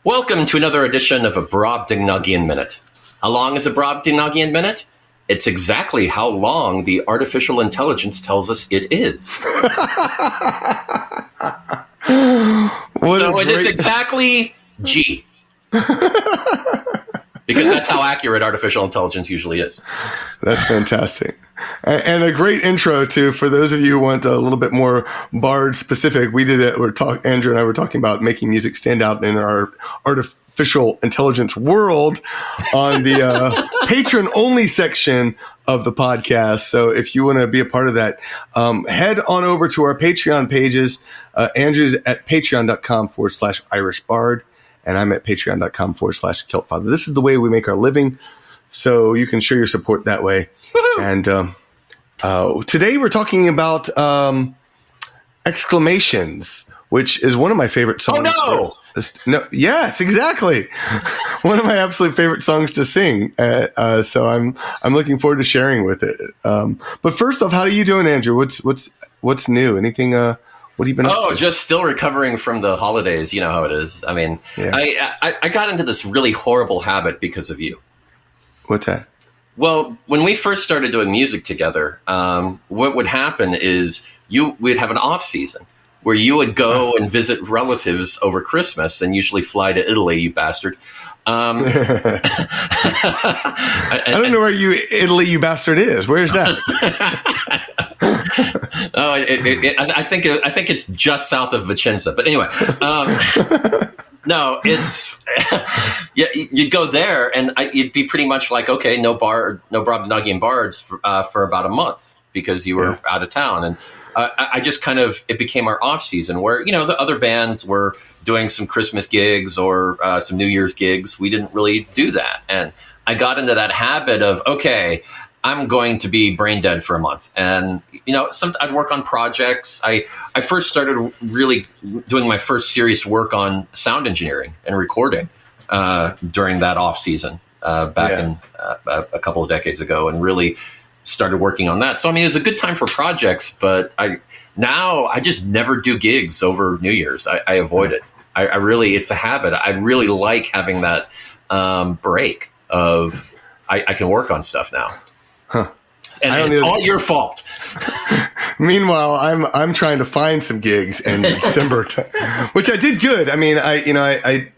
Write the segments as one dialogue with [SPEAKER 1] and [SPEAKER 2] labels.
[SPEAKER 1] Welcome to another edition of a Brobdingnagian Minute. How long is a Brobdingnagian Minute? It's exactly how long the artificial intelligence tells us it is. So it is exactly G. Because that's how accurate artificial intelligence usually is.
[SPEAKER 2] That's fantastic. And a great intro, too, for those of you who want a little bit more Bard specific. We did it. Andrew and I were talking about making music stand out in our artificial intelligence world on the patron-only section of the podcast. So if you want to be a part of that, head on over to our Patreon pages. Andrew's at patreon.com/Irish Bard. And I'm at patreon.com/KiltFather. This is the way we make our living. So you can show your support that way. Woo-hoo! And today we're talking about Exclamations, which is one of my favorite songs.
[SPEAKER 1] Oh, no!
[SPEAKER 2] No, yes, exactly. One of my absolute favorite songs to sing. So I'm looking forward to sharing with it. But first off, how are you doing, Andrew? What's new? Anything? What have you been up to?
[SPEAKER 1] Oh, just still recovering from the holidays. You know how it is. I mean, yeah. I got into this really horrible habit because of you.
[SPEAKER 2] What's that?
[SPEAKER 1] Well, when we first started doing music together, what would happen is we'd have an off season where you would go and visit relatives over Christmas and usually fly to Italy, you bastard. I
[SPEAKER 2] don't know where Italy, you bastard is. Where's that?
[SPEAKER 1] Oh, I think it's just south of Vicenza. But anyway, no, it's yeah. You'd go there, and you'd be pretty much like, okay, no Brobdingnagian Bards for about a month because you were out of town, and I just kind of it became our off season where the other bands were doing some Christmas gigs or some New Year's gigs. We didn't really do that, and I got into that habit of okay, I'm going to be brain dead for a month. And, I'd work on projects. I first started really doing my first serious work on sound engineering and recording during that off season back in a couple of decades ago and really started working on that. So, it was a good time for projects, but I just never do gigs over New Year's. I avoid it. I really, it's a habit. I really like having that break of I can work on stuff now.
[SPEAKER 2] Huh.
[SPEAKER 1] And it's all your fault.
[SPEAKER 2] Meanwhile, I'm trying to find some gigs in December, which I did good. I mean, I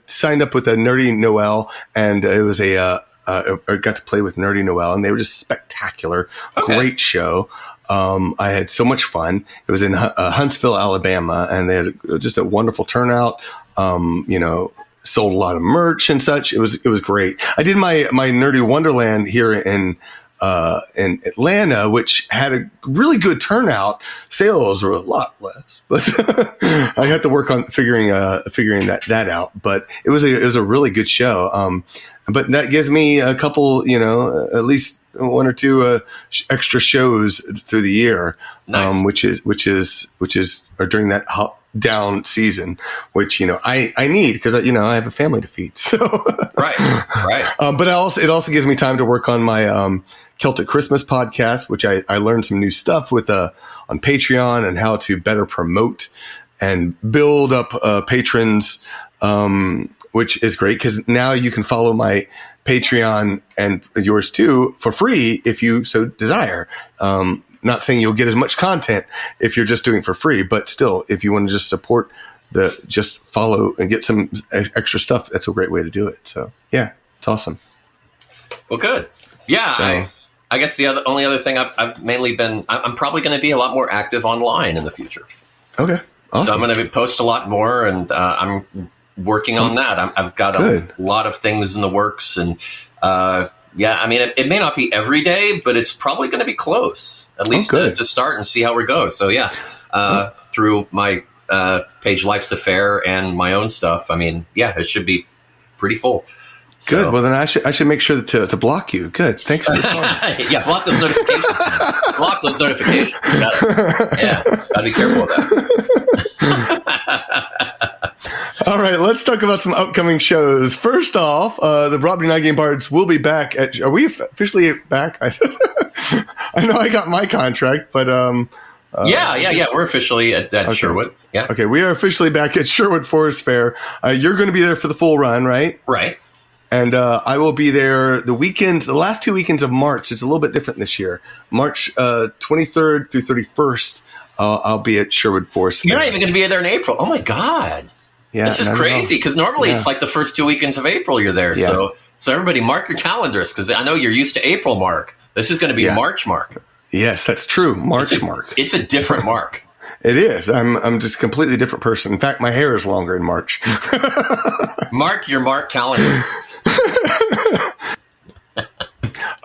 [SPEAKER 2] signed up with a Nerdy Noel, and it was I got to play with Nerdy Noel, and they were just spectacular. Okay. Great show. I had so much fun. It was in Huntsville, Alabama, and they had just a wonderful turnout. Sold a lot of merch and such. It was great. I did my Nerdy Wonderland here in Atlanta, which had a really good turnout. Sales were a lot less, but I had to work on figuring that out. But it was a really good show. But that gives me a couple, at least one or two extra shows through the year. Nice. which is during that down season, which I need because I have a family to feed. So
[SPEAKER 1] right.
[SPEAKER 2] But it also gives me time to work on my Celtic Christmas podcast, which I learned some new stuff with on Patreon and how to better promote and build up patrons, which is great because now you can follow my Patreon and yours too for free if you so desire. Not saying you'll get as much content if you're just doing it for free, but still, if you want to just support just follow and get some extra stuff, that's a great way to do it. So yeah, it's awesome.
[SPEAKER 1] Well, good. Yeah. So, I guess the only other thing I've mainly been, I'm probably going to be a lot more active online in the future.
[SPEAKER 2] Okay. Awesome.
[SPEAKER 1] So I'm going to post a lot more, and I'm working on that. I've got a lot of things in the works, and it may not be every day, but it's probably going to be close, at least to start and see how we go. So yeah, through my Paige Life's a Faire and my own stuff, it should be pretty full. So.
[SPEAKER 2] Good. Well, then I should make sure to block you. Good. Thanks for
[SPEAKER 1] yeah, block those notifications. Block those notifications. Gotta be careful of that.
[SPEAKER 2] All right, let's talk about some upcoming shows. First off, the Brobdingnagian Bards will be back are we officially back? I know I got my contract, but
[SPEAKER 1] Yeah. We're officially at Sherwood. Yeah.
[SPEAKER 2] Okay, we are officially back at Sherwood Forest Fair. You're going to be there for the full run, right?
[SPEAKER 1] Right.
[SPEAKER 2] And I will be there the last 2 weekends of March. It's a little bit different this year. March 23rd through 31st, I'll be at Sherwood Forest Fair.
[SPEAKER 1] You're not even going to be there in April. Oh, my God.
[SPEAKER 2] Yeah,
[SPEAKER 1] this is crazy because normally it's like the first 2 weekends of April you're there.
[SPEAKER 2] Yeah.
[SPEAKER 1] So everybody mark your calendars because I know you're used to April Mark. This is going to be March Mark.
[SPEAKER 2] Yes, that's true. March Mark.
[SPEAKER 1] It's a different Mark.
[SPEAKER 2] It is. I'm just a completely different person. In fact, my hair is longer in March.
[SPEAKER 1] Mark your Mark calendar.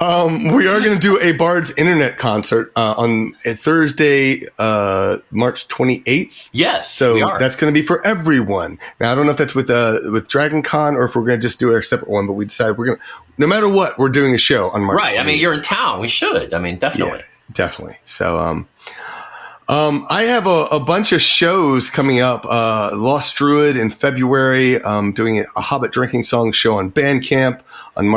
[SPEAKER 2] We are going to do a Bards internet concert on Thursday, March 28th.
[SPEAKER 1] Yes,
[SPEAKER 2] so
[SPEAKER 1] we are.
[SPEAKER 2] That's going to be for everyone. Now, I don't know if that's with Dragon Con or if we're going to just do our separate one, but we decided we're going to, no matter what, we're doing a show on March 28th.
[SPEAKER 1] Right. I mean, you're in town. We should. I mean, definitely.
[SPEAKER 2] Yeah, definitely. So, I have a bunch of shows coming up. Lost Druid in February. Doing a Hobbit drinking song show on Bandcamp on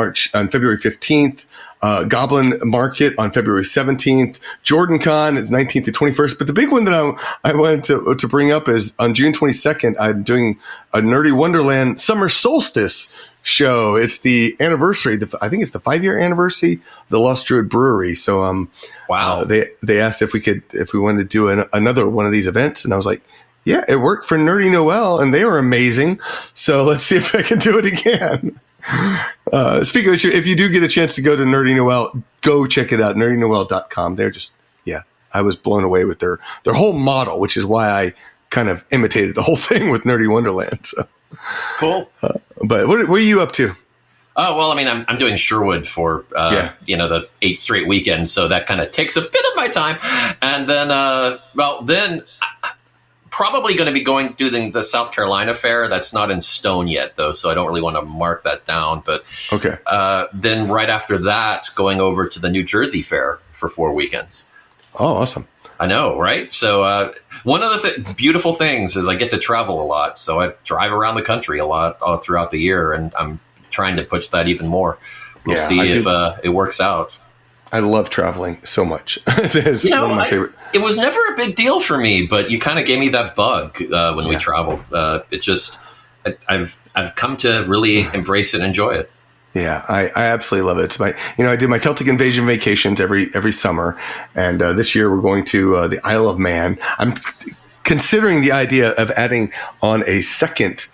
[SPEAKER 2] February 15th. Goblin Market on February 17th. Jordan Con is 19th to 21st. But the big one that I wanted to bring up is on June 22nd, I'm doing a Nerdy Wonderland Summer Solstice show. It's the anniversary. I think it's the 5-year anniversary of the Lost Druid Brewery. So,
[SPEAKER 1] wow.
[SPEAKER 2] They asked if we wanted to do another one of these events. And I was like, yeah, it worked for Nerdy Noel and they were amazing. So let's see if I can do it again. Speaking of which, if you do get a chance to go to Nerdy Noel, go check it out, nerdynoel.com. They're just, I was blown away with their whole model, which is why I kind of imitated the whole thing with Nerdy Wonderland. So
[SPEAKER 1] cool.
[SPEAKER 2] But what are you up to?
[SPEAKER 1] Oh, well, I mean, I'm doing Sherwood for, the 8 straight weekends. So that kind of takes a bit of my time. And then, probably going to be doing the South Carolina Fair. That's not in stone yet, though, so I don't really want to mark that down. But
[SPEAKER 2] okay.
[SPEAKER 1] Then right after that, going over to the New Jersey Fair for 4 weekends.
[SPEAKER 2] Oh, awesome.
[SPEAKER 1] I know, right? So one of the beautiful things is I get to travel a lot. So I drive around the country a lot all throughout the year, and I'm trying to push that even more. We'll see if it works out. I
[SPEAKER 2] love traveling so much. It's one of my favorite.
[SPEAKER 1] It was never a big deal for me, but you kind of gave me that bug when we traveled. It just, I've come to really embrace it and enjoy it.
[SPEAKER 2] Yeah, I absolutely love it. It's I do my Celtic Invasion vacations every summer, and this year we're going to the Isle of Man. I'm considering the idea of adding on a second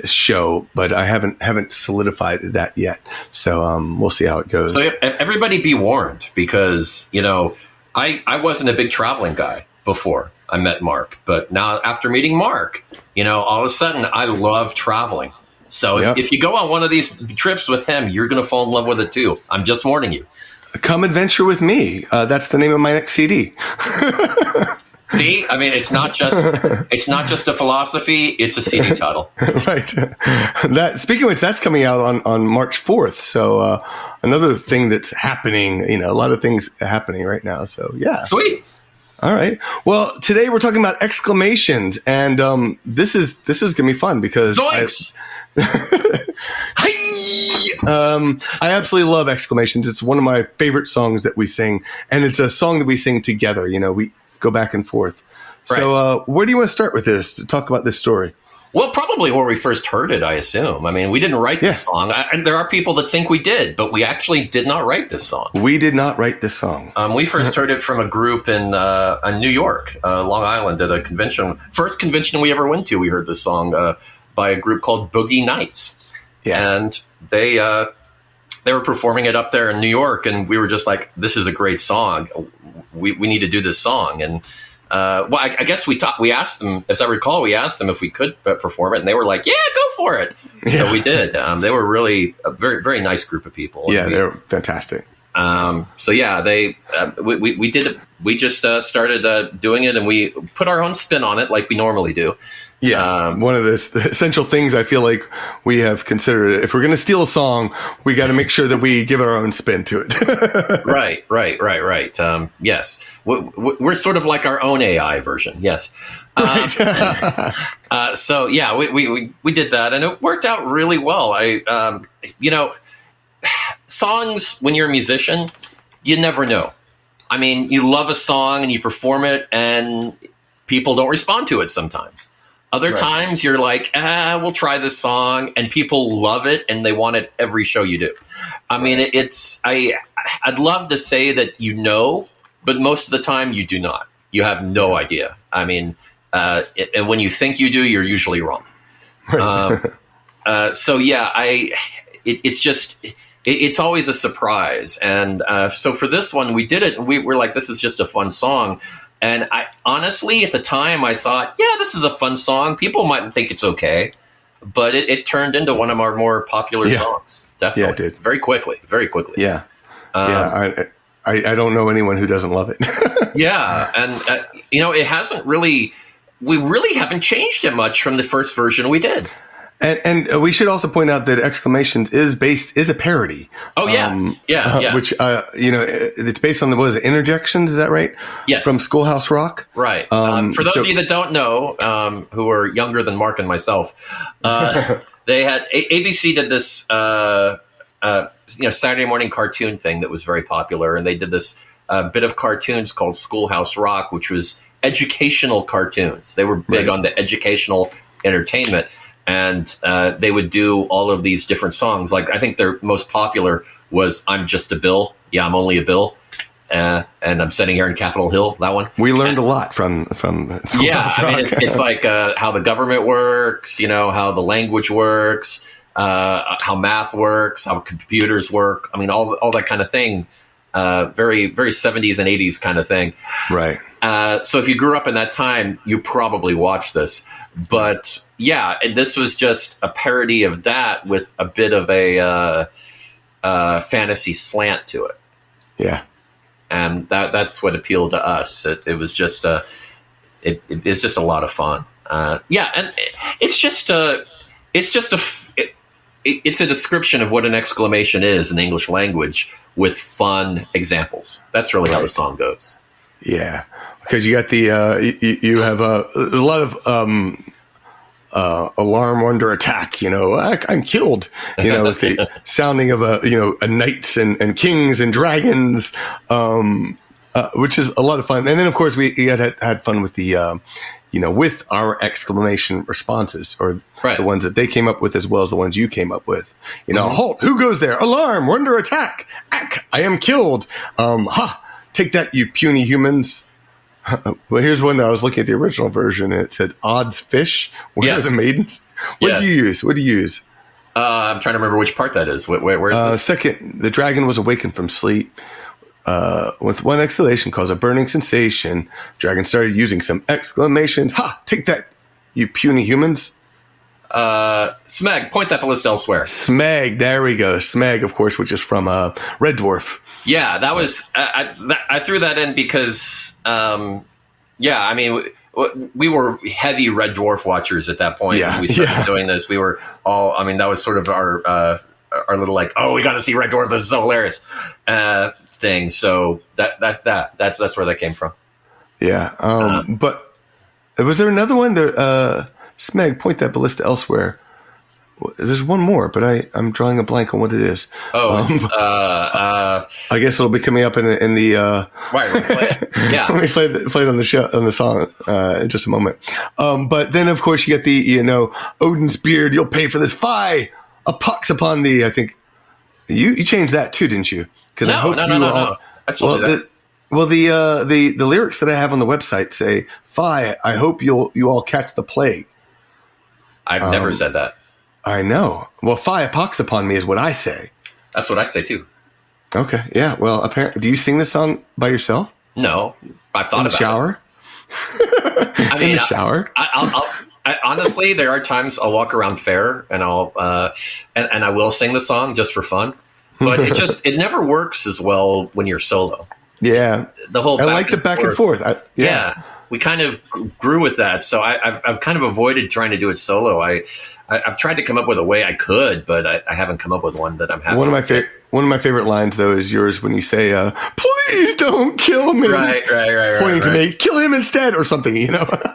[SPEAKER 2] show, but I haven't solidified that yet. So we'll see how it goes. So
[SPEAKER 1] everybody be warned, because I wasn't a big traveling guy before I met Marc, but now after meeting Marc, all of a sudden I love traveling. So if you go on one of these trips with him, you're going to fall in love with it too. I'm just warning you.
[SPEAKER 2] Come adventure with me. That's the name of my next CD.
[SPEAKER 1] See, I mean, it's not just a philosophy; it's a CD title.
[SPEAKER 2] Right. Speaking of which, that's coming out on March 4th. So another thing that's happening. A lot of things happening right now. So yeah.
[SPEAKER 1] Sweet.
[SPEAKER 2] All right. Well, today we're talking about exclamations, and this is gonna be fun because
[SPEAKER 1] Zoinks!
[SPEAKER 2] I absolutely love exclamations. It's one of my favorite songs that we sing, and it's a song that we sing together. We go back and forth. Right. So where do you want to start with this to talk about this story?
[SPEAKER 1] Well, probably where we first heard it, I assume. I mean, we didn't write this song. There are people that think we did, but we actually did not write this song.
[SPEAKER 2] We did not write this song.
[SPEAKER 1] We first heard it from a group in New York, Long Island, at a convention. First convention we ever went to, we heard this song by a group called Boogie Nights. Yeah. And they were performing it up there in New York, and we were just like, this is a great song. We need to do this song. And I guess we asked them, as I recall, if we could perform it, and they were like, yeah, go for it. Yeah. So we did. They were really a very, very nice group of people.
[SPEAKER 2] Yeah, they're fantastic.
[SPEAKER 1] So yeah, we did it. We just started doing it, and we put our own spin on it like we normally do.
[SPEAKER 2] Yes, one of the essential things I feel like we have considered. If we're going to steal a song, we got to make sure that we give our own spin to it.
[SPEAKER 1] Right. Yes, we're sort of like our own AI version. Yes. So yeah, we did that, and it worked out really well. Songs, when you're a musician, you never know. I mean, you love a song and you perform it, and people don't respond to it sometimes. Other times you're like, we'll try this song, and people love it and they want it every show you do. I mean, I'd love to say that but most of the time you do not. You have no idea. I mean, and when you think you do, you're usually wrong. So yeah, it's always a surprise. And so for this one, we did it. And we were like, this is just a fun song. And I honestly, at the time, I thought, yeah, this is a fun song. People might think it's okay, but it turned into one of our more popular songs. Definitely,
[SPEAKER 2] yeah, it did.
[SPEAKER 1] Very quickly.
[SPEAKER 2] Yeah, I don't know anyone who doesn't love it.
[SPEAKER 1] Yeah, and it hasn't really. We really haven't changed it much from the first version we did.
[SPEAKER 2] And we should also point out that Exclamations is a parody.
[SPEAKER 1] Oh yeah, yeah.
[SPEAKER 2] Which it's based on the Interjections. Is that right?
[SPEAKER 1] Yes.
[SPEAKER 2] From Schoolhouse Rock.
[SPEAKER 1] Right. For those of you that don't know, who are younger than Mark and myself, they had ABC did this Saturday morning cartoon thing that was very popular, and they did this bit of cartoons called Schoolhouse Rock, which was educational cartoons. They were big on the educational entertainment. And they would do all of these different songs. Like, I think their most popular was "I'm Just a Bill." Yeah, I'm only a bill. And I'm sitting here in Capitol Hill. That one.
[SPEAKER 2] We learned a lot from Schoolhouse Rock.
[SPEAKER 1] I mean, it's like how the government works, how the language works, how math works, how computers work. I mean, all that kind of thing. Very, very 70s and 80s kind of thing.
[SPEAKER 2] Right.
[SPEAKER 1] So if you grew up in that time, you probably watched this. But yeah, this was just a parody of that with a bit of a fantasy slant to it. Yeah, and that's what appealed to us. It was just it's just a lot of fun. Yeah, and it's a description of what an exclamation is in the English language with fun examples. That's really how the song goes.
[SPEAKER 2] Yeah. Because you got the you have a lot of alarm under attack. I'm killed. With the sounding of a knights and kings and dragons, which is a lot of fun. And then of course we had fun with the with our exclamation responses, or the ones that they came up with as well as the ones you came up with. Halt! Who goes there? Alarm! We're under attack! Ack! I am killed! Ha! Take that, you puny humans! Well, here's one. I was looking at the original version, and it said "Odds fish." Where are the maidens? What do you use?
[SPEAKER 1] I'm trying to remember which part that is. Where is this?
[SPEAKER 2] Second, the dragon was awakened from sleep. With one exclamation caused a burning sensation. Dragon started using some exclamations. Ha! Take that, you puny humans!
[SPEAKER 1] Smeg, point that ballista elsewhere.
[SPEAKER 2] Smeg, there we go. Smeg, of course, which is from Red Dwarf.
[SPEAKER 1] Yeah, that was. I threw that in because, I mean, we were heavy Red Dwarf watchers at that point.
[SPEAKER 2] Yeah,
[SPEAKER 1] when we started doing this. We were all. I mean, that was sort of our little like, oh, we got to see Red Dwarf. This is so hilarious thing. So that's where that came from.
[SPEAKER 2] Yeah, but was there another one there? Smeg, point that ballista elsewhere. There's one more, but I'm drawing a blank on what it is.
[SPEAKER 1] Oh,
[SPEAKER 2] I guess it'll be coming up in the
[SPEAKER 1] right. Yeah,
[SPEAKER 2] let me play it on the song in just a moment. But then, of course, you get the Odin's beard. You'll pay for this. Fie, a pox upon thee. I think you changed that too, didn't you?
[SPEAKER 1] No. I told you that.
[SPEAKER 2] The lyrics that I have on the website say, "Fie, I hope you all catch the plague."
[SPEAKER 1] I've never said that.
[SPEAKER 2] I know. Well, "Fie, a pox upon me" is what I say.
[SPEAKER 1] That's what I say too.
[SPEAKER 2] Okay. Yeah. Well, apparently, do you sing this song by yourself?
[SPEAKER 1] No, I've thought about it.
[SPEAKER 2] In the shower.
[SPEAKER 1] I honestly, there are times I'll walk around Faire and I'll and I will sing the song just for fun, but it never works as well when you're solo.
[SPEAKER 2] Yeah,
[SPEAKER 1] the whole
[SPEAKER 2] I like the back and forth.
[SPEAKER 1] Yeah, we kind of grew with that, so I've kind of avoided trying to do it solo. I've tried to come up with a way I could, but I haven't come up with one that I'm happy.
[SPEAKER 2] One of my favorite lines though is yours when you say, "Please don't kill me."
[SPEAKER 1] Right.
[SPEAKER 2] Pointing to me, "Kill him instead," or something.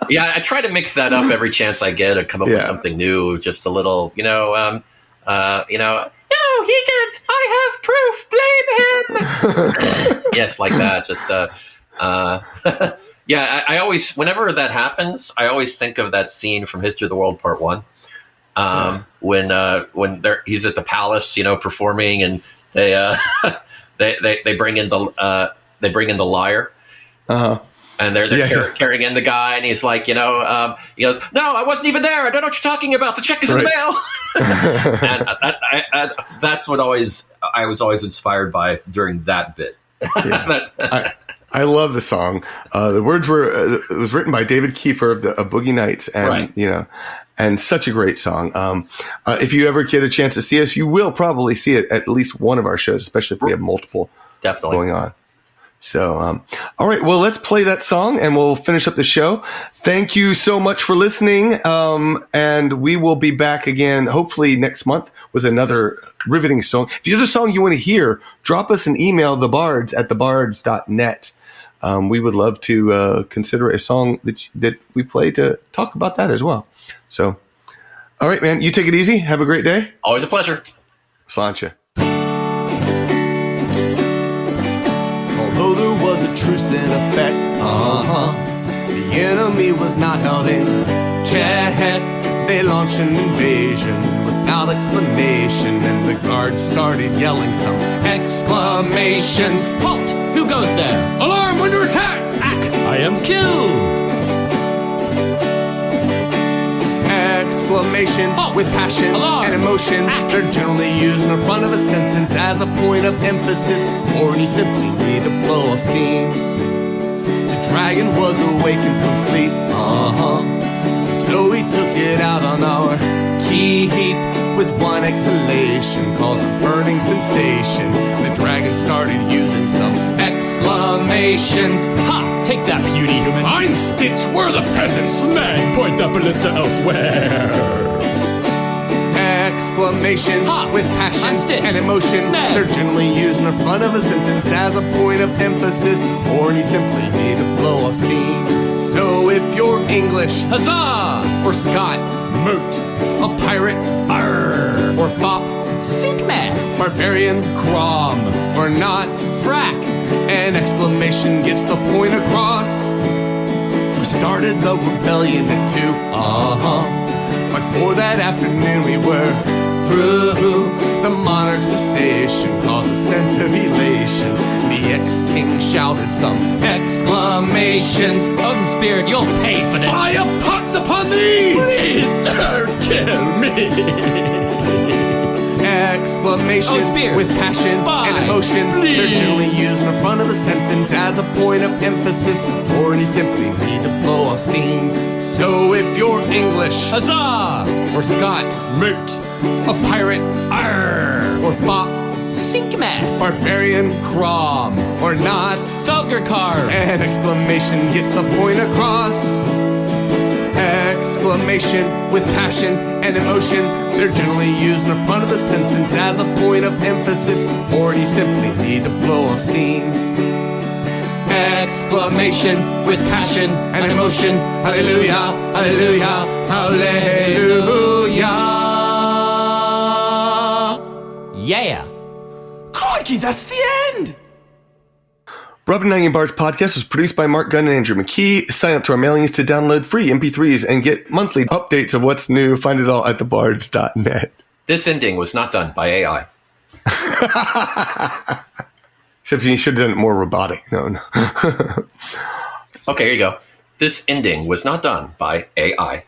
[SPEAKER 1] Yeah, I try to mix that up every chance I get and come up with something new. Just a little, no, No, he did. I have proof. Blame him. Yes, like that. Just yeah. I always, whenever that happens, I always think of that scene from History of the World Part 1. When he's at the palace, performing, and they they bring in the lyre, and they're carrying in the guy, and he's like, he goes, "No, I wasn't even there. I don't know what you're talking about. The check is in the mail." And that's what I was always inspired by during that bit.
[SPEAKER 2] I love the song. The words were it was written by David Kiefer of Boogie Nights, and and such a great song. If you ever get a chance to see us, you will probably see it at least one of our shows, especially if we have multiple going on. So, all right, well, let's play that song and we'll finish up the show. Thank you so much for listening. And we will be back again, hopefully next month, with another riveting song. If you have a song you want to hear, drop us an email, thebards@thebards.net. We would love to consider a song that we play to talk about that as well. So, all right, man, you take it easy. Have a great day.
[SPEAKER 1] Always a pleasure.
[SPEAKER 2] Sláinte.
[SPEAKER 3] Although there was a truce in effect, the enemy was not held in check. They launched an invasion without explanation, and the guards started yelling some exclamations.
[SPEAKER 4] Halt! Who goes there?
[SPEAKER 3] Alarm! Under attack!
[SPEAKER 4] Ack! I am killed!
[SPEAKER 3] Exclamation with passion and emotion. They're generally used in the front of a sentence as a point of emphasis, or you simply need to blow off steam. The dragon was awakened from sleep, so he took it out on our key heap with one exhalation, causing burning sensation. The dragon started using some exclamations.
[SPEAKER 4] Ha! Take that, puny human.
[SPEAKER 3] I'm Stitch, we're the peasants.
[SPEAKER 4] Man, point that ballista elsewhere.
[SPEAKER 3] Exclamation with passion and emotion.
[SPEAKER 4] Snag.
[SPEAKER 3] They're generally used in the front of a sentence as a point of emphasis, or you simply need to blow off steam. So if you're English,
[SPEAKER 4] huzzah,
[SPEAKER 3] or Scot,
[SPEAKER 4] moot,
[SPEAKER 3] a pirate,
[SPEAKER 4] arr,
[SPEAKER 3] or fop,
[SPEAKER 4] sink man,
[SPEAKER 3] barbarian,
[SPEAKER 4] crom,
[SPEAKER 3] or not,
[SPEAKER 4] frack,
[SPEAKER 3] an exclamation gets the point across. We started the rebellion at 2, Before that afternoon we were through. The monarch's cessation caused a sense of elation. The ex-king shouted some exclamations.
[SPEAKER 4] Odin Spirit, you'll pay for this.
[SPEAKER 3] Fire pox upon thee!
[SPEAKER 4] Please don't kill me.
[SPEAKER 3] Exclamation with passion and emotion.
[SPEAKER 4] Please.
[SPEAKER 3] They're generally used in the front of a sentence as a point of emphasis, or you simply need to blow off steam. So if you're English,
[SPEAKER 4] huzzah,
[SPEAKER 3] or Scot,
[SPEAKER 4] moot,
[SPEAKER 3] a pirate,
[SPEAKER 4] arr,
[SPEAKER 3] or fop,
[SPEAKER 4] sink man,
[SPEAKER 3] barbarian,
[SPEAKER 4] crom,
[SPEAKER 3] or not,
[SPEAKER 4] Felgercar,
[SPEAKER 3] an exclamation gets the point across. Exclamation with passion and emotion. They're generally used in the front of a sentence as a point of emphasis, or you simply need to blow off steam. Exclamation with passion and emotion. Hallelujah, hallelujah, hallelujah.
[SPEAKER 4] Yeah.
[SPEAKER 3] Crikey, that's the end!
[SPEAKER 2] Brobdingnagian Bards podcast was produced by Marc Gunn and Andrew McKee. Sign up to our mailings to download free MP3s and get monthly updates of what's new. Find it all at thebards.net.
[SPEAKER 1] This ending was not done by AI.
[SPEAKER 2] Except you should have done it more robotic. No.
[SPEAKER 1] Okay, here you go. This ending was not done by AI.